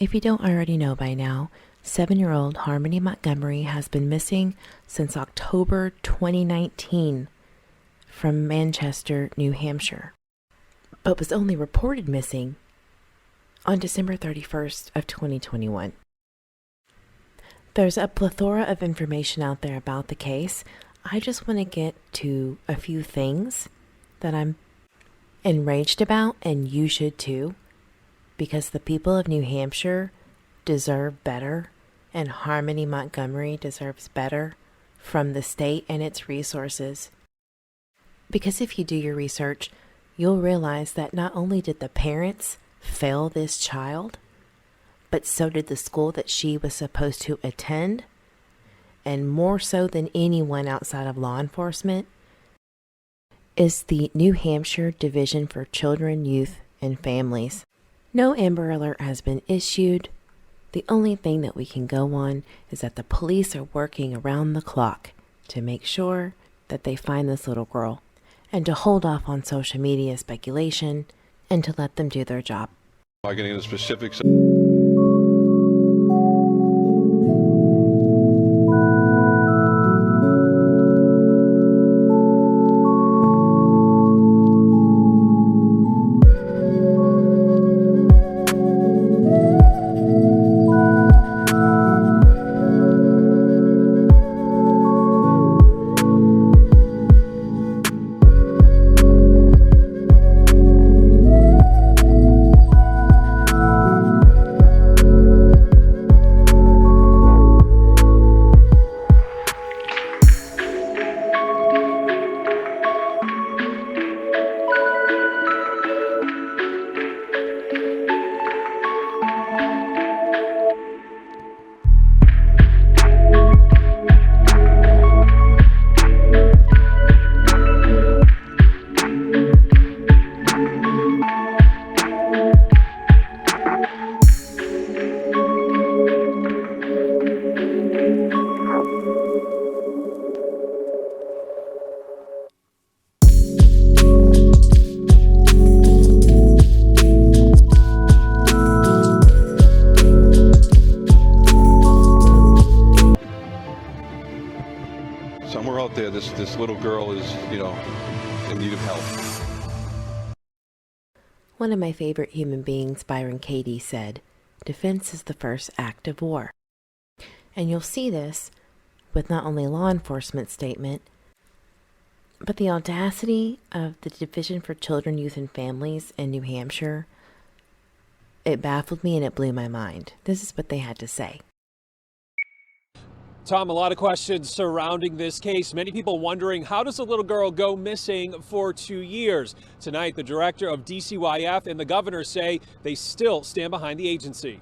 If you don't already know by now, 7-year-old Harmony Montgomery has been missing since October 2019 from Manchester, New Hampshire, but was only reported missing on December 31st of 2021. There's a plethora of information out there about the case. I just want to get to a few things that I'm enraged about, and you should too, because the people of New Hampshire deserve better, and Harmony Montgomery deserves better from the state and its resources. Because if you do your research, you'll realize that not only did the parents fail this child, but so did the school that she was supposed to attend, and more so than anyone outside of law enforcement is the New Hampshire Division for Children, Youth, and Families. No Amber Alert has been issued. The only thing that we can go on is that the police are working around the clock to make sure that they find this little girl, and to hold off on social media speculation and to let them do their job. Not getting into specifics. Somewhere out there, this little girl is, in need of help. One of my favorite human beings, Byron Katie, said, "Defense is the first act of war." And you'll see this with not only law enforcement statement, but the audacity of the Division for Children, Youth, and Families in New Hampshire. It baffled me and it blew my mind. This is what they had to say. Tom, a lot of questions surrounding this case. Many people wondering, how does a little girl go missing for 2 years? Tonight, the director of DCYS and the governor say they still stand behind the agency.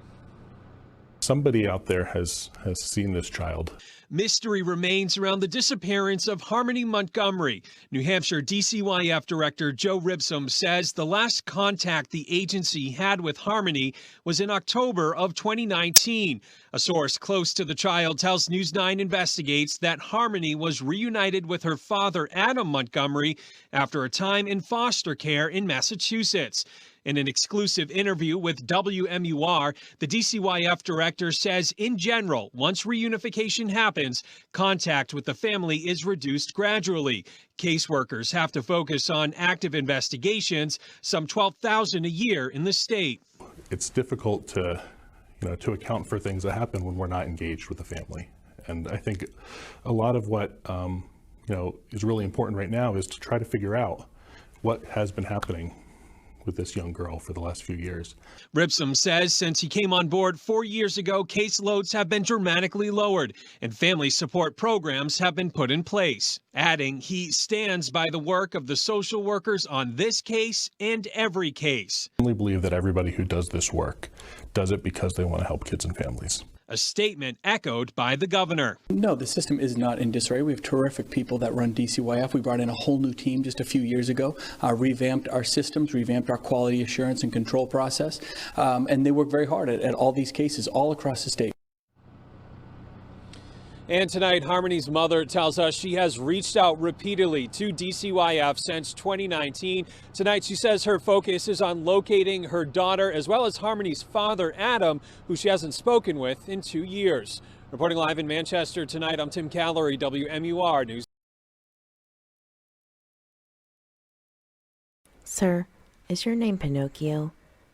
Somebody out there has seen this child. Mystery remains around the disappearance of Harmony Montgomery. New Hampshire DCYS Director Joe Ribsome says the last contact the agency had with Harmony was in October of 2019. A source close to the child tells News 9 Investigates that Harmony was reunited with her father, Adam Montgomery, after a time in foster care in Massachusetts. In an exclusive interview with WMUR, the DCYS director says, in general, once reunification happens, contact with the family is reduced gradually. Caseworkers have to focus on active investigations, some 12,000 a year in the state. It's difficult to account for things that happen when we're not engaged with the family. And I think a lot of what is really important right now is to try to figure out what has been happening with this young girl for the last few years. Ribsome says since he came on board 4 years ago, caseloads have been dramatically lowered and family support programs have been put in place. Adding he stands by the work of the social workers on this case and every case. I really believe that everybody who does this work does it because they want to help kids and families. A statement echoed by the governor. No, the system is not in disarray. We have terrific people that run DCYS. We brought in a whole new team just a few years ago, revamped our systems, revamped our quality assurance and control process, and they work very hard at all these cases all across the state. And tonight, Harmony's mother tells us she has reached out repeatedly to DCYF since 2019. Tonight, she says her focus is on locating her daughter as well as Harmony's father, Adam, who she hasn't spoken with in 2 years. Reporting live in Manchester tonight, I'm Tim Callery, WMUR News. Sir, is your name Pinocchio?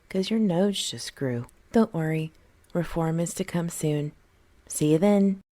'Cause your nose just grew. Don't worry, reform is to come soon. See you then.